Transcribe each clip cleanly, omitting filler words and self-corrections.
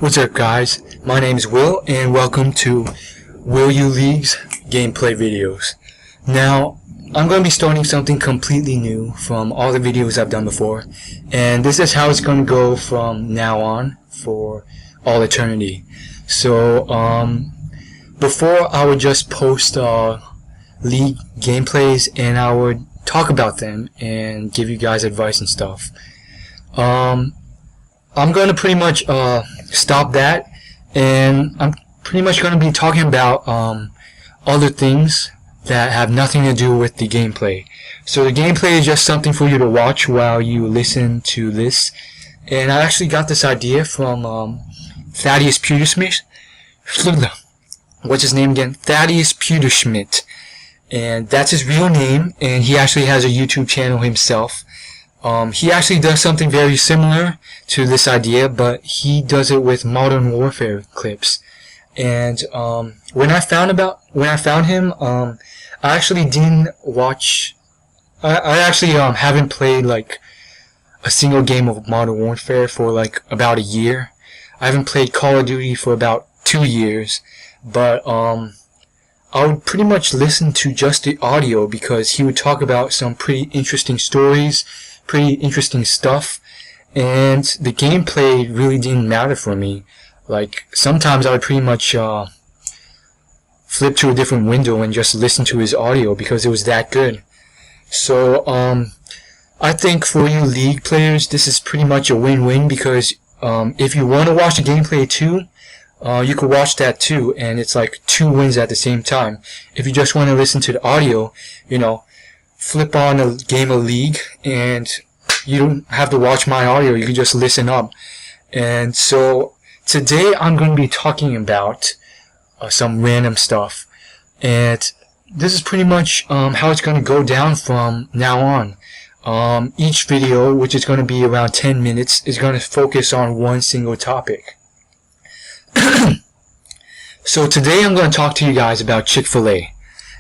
What's up, guys? My name is Will, and welcome to Will You League's gameplay videos. Now, I'm going to be starting something completely new from all the videos I've done before, and this is how it's going to go from now on for all eternity. So, before I would just post league gameplays, and I would talk about them and give you guys advice and stuff. I'm going to pretty much stop that, and I'm pretty much going to be talking about other things that have nothing to do with the gameplay. So the gameplay is just something for you to watch while you listen to this. And I actually got this idea from Thaddeus Pewterschmidt. What's his name again? Thaddeus Pewterschmidt. And that's his real name, and he actually has a YouTube channel himself. He actually does something very similar to this idea, but he does it with Modern Warfare clips. And when I found him, I actually didn't watch. I actually haven't played like a single game of Modern Warfare for like about a year. I haven't played Call of Duty for about 2 years, but I would pretty much listen to just the audio because he would talk about some pretty interesting stories, pretty interesting stuff, and the gameplay really didn't matter for me. Like, sometimes I would pretty much flip to a different window and just listen to his audio because it was that good. So I think for you League players, this is pretty much a win-win because if you want to watch the gameplay too, you could watch that too, and it's like 2 wins at the same time. If you just want to listen to the audio, you know, flip on a game of League, and you don't have to watch my audio, you can just listen up. And so today I'm going to be talking about some random stuff, and this is pretty much how it's going to go down from now on. Each video, which is going to be around 10 minutes, is going to focus on one single topic. So today I'm going to talk to you guys about Chick-Fil A.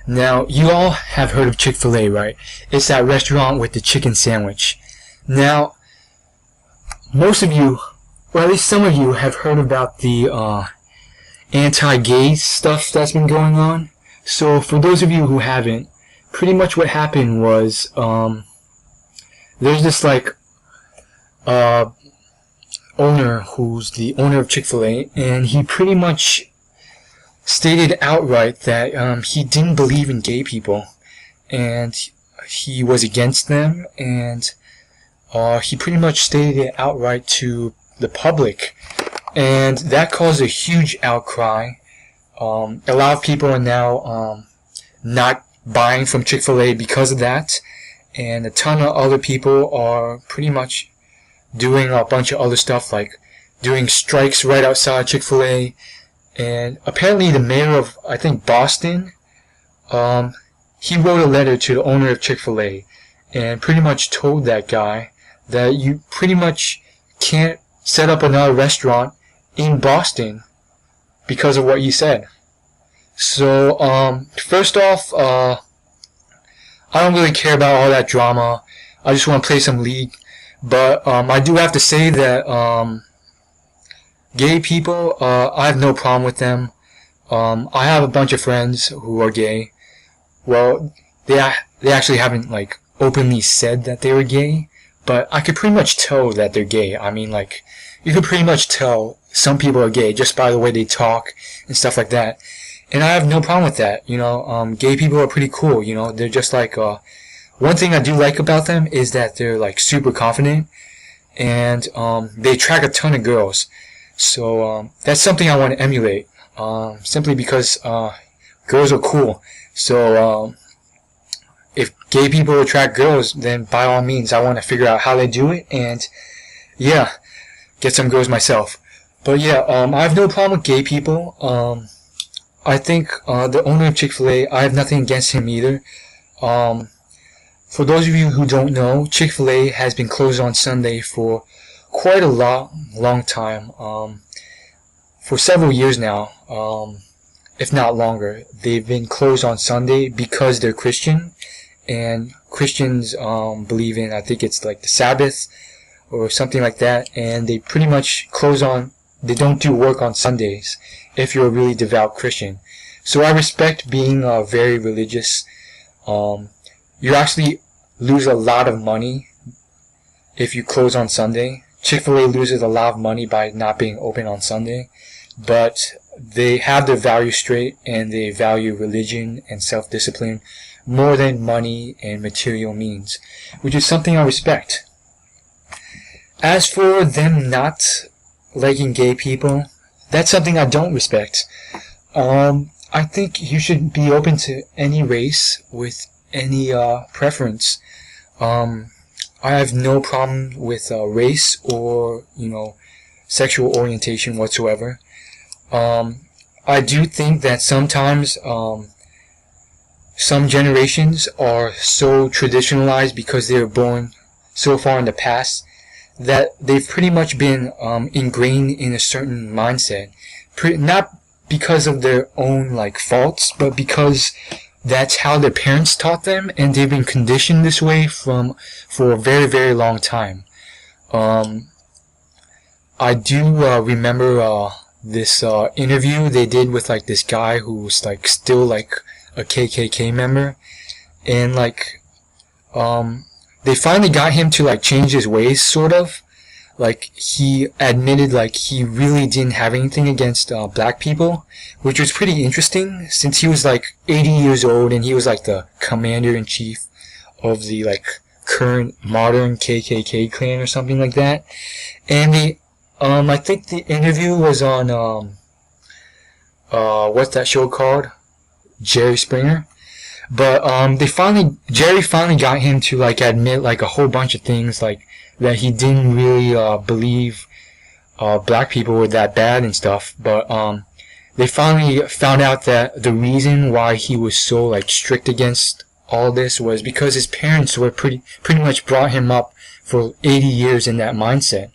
Now, you all have heard of Chick-Fil A, right? It's that restaurant with the chicken sandwich. Now, most of you, or at least some of you, have heard about the anti-gay stuff that's been going on. So for those of you who haven't, pretty much what happened was there's this like owner who's the owner of Chick-fil-A, and he pretty much stated outright that he didn't believe in gay people, and he was against them, and he pretty much stated it outright to the public, and that caused a huge outcry. A lot of people are now not buying from Chick-fil-A because of that, and a ton of other people are pretty much doing a bunch of other stuff, like doing strikes right outside Chick-fil-A. And apparently the mayor of, I think, Boston, he wrote a letter to the owner of Chick-fil-A and pretty much told that guy that you pretty much can't set up another restaurant in Boston because of what you said. So first off, I don't really care about all that drama. I just want to play some League. But I do have to say that gay people, I have no problem with them. I have a bunch of friends who are gay. Well, they actually haven't like openly said that they were gay, but I could pretty much tell that they're gay. I mean, like, you could pretty much tell some people are gay just by the way they talk and stuff like that. And I have no problem with that. You know, gay people are pretty cool. You know, they're just like one thing I do like about them is that they're like super confident, and they attract a ton of girls. So that's something I want to emulate, simply because girls are cool. So if gay people attract girls, then by all means I want to figure out how they do it, and yeah, get some girls myself. But yeah, I have no problem with gay people. I think the owner of Chick-fil-A, I have nothing against him either. For those of you who don't know, Chick-fil-A has been closed on Sunday for quite a long time. For several years now, if not longer. They've been closed on Sunday because they're Christian, and Christians believe in, I think it's like the Sabbath or something like that, and they pretty much close on they don't do work on Sundays if you're a really devout Christian. So I respect being very religious. You actually lose a lot of money if you close on Sunday. Chick-fil-A loses a lot of money by not being open on Sunday, but they have their values straight, and they value religion and self-discipline more than money and material means, which is something I respect. As for them not liking gay people, that's something I don't respect. I think you should be open to any race with any preference. I have no problem with race or, sexual orientation whatsoever. I do think that sometimes some generations are so traditionalized because they were born so far in the past that they've pretty much been ingrained in a certain mindset. Not because of their own faults, but because that's how their parents taught them, and they've been conditioned this way for a very, very long time. I do remember this interview they did with this guy who was still a KKK member, and they finally got him to change his ways, sort of. He admitted he really didn't have anything against black people, which was pretty interesting since he was 80 years old and he was the commander-in-chief of the current modern KKK clan or something like that. And I think the interview was on what's that show called? Jerry Springer. But Jerry finally got him to admit a whole bunch of things that he didn't really believe black people were that bad and stuff. But they finally found out that the reason why he was so strict against all this was because his parents were pretty much brought him up for 80 years in that mindset,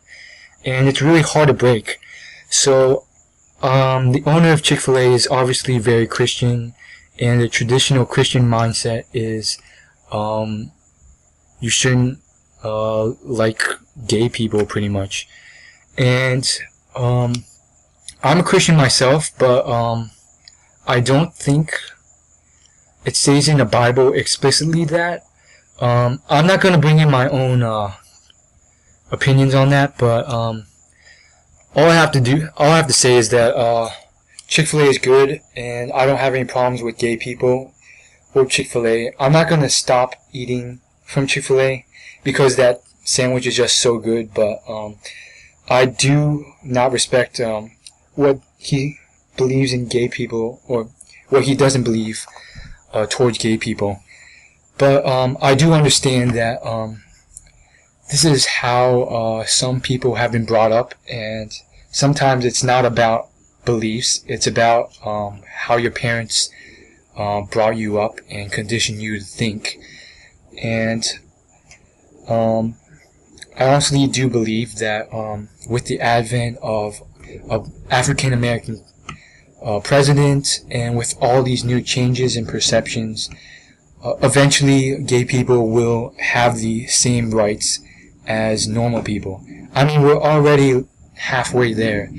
and it's really hard to break. So the owner of Chick-fil-A is obviously very Christian, and the traditional Christian mindset is you shouldn't like gay people, pretty much. And I'm a Christian myself, but I don't think it says in the Bible explicitly that. I'm not going to bring in my own opinions on that, but all I have to say is that Chick-fil-A is good, and I don't have any problems with gay people or Chick-fil-A. I'm not going to stop eating from Chick-fil-A because that sandwich is just so good, but I do not respect what he believes in gay people, or what he doesn't believe towards gay people. But I do understand that this is how some people have been brought up, and sometimes it's not about beliefs, it's about how your parents brought you up and conditioned you to think. And I honestly do believe that with the advent of African American president, and with all these new changes and perceptions, eventually gay people will have the same rights as normal people. I mean, we're already halfway there.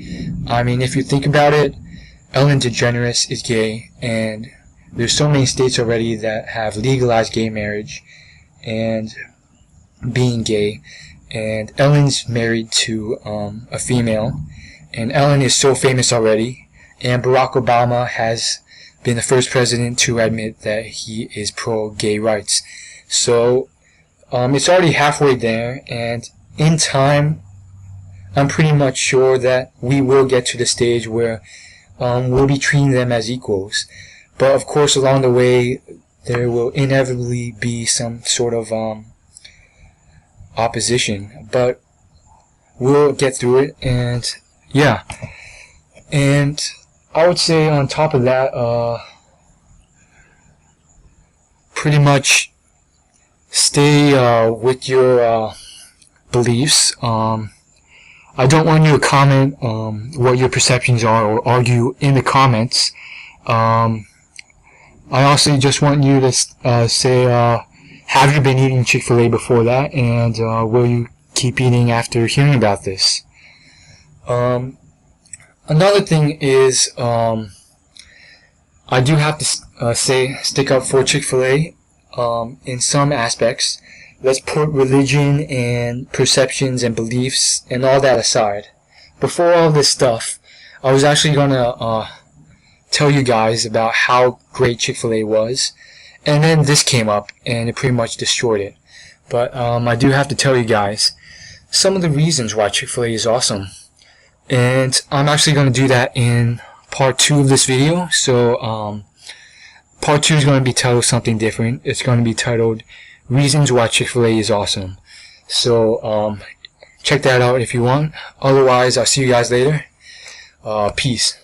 I mean, if you think about it, Ellen DeGeneres is gay, and there's so many states already that have legalized gay marriage and being gay, and Ellen's married to a female, and Ellen is so famous already, and Barack Obama has been the first president to admit that he is pro-gay rights. So it's already halfway there, and in time I'm pretty much sure that we will get to the stage where we'll be treating them as equals. But of course, along the way there will inevitably be some sort of opposition, but we'll get through it. And yeah, and I would say on top of that, pretty much stay with your beliefs. I don't want you to comment what your perceptions are or argue in the comments. I also just want you to say, have you been eating Chick-fil-A before that, and will you keep eating after hearing about this? Another thing is, I do have to stick up for Chick-fil A in some aspects. Let's put religion and perceptions and beliefs and all that aside. Before all this stuff, I was actually gonna tell you guys about how great Chick-fil A was, and then this came up and it pretty much destroyed it. But I do have to tell you guys some of the reasons why Chick-fil A is awesome. And I'm actually going to do that in part 2 of this video. So part 2 is going to be titled something different. It's going to be titled Reasons Why Chick-fil A is Awesome. So check that out if you want. Otherwise, I'll see you guys later. Peace.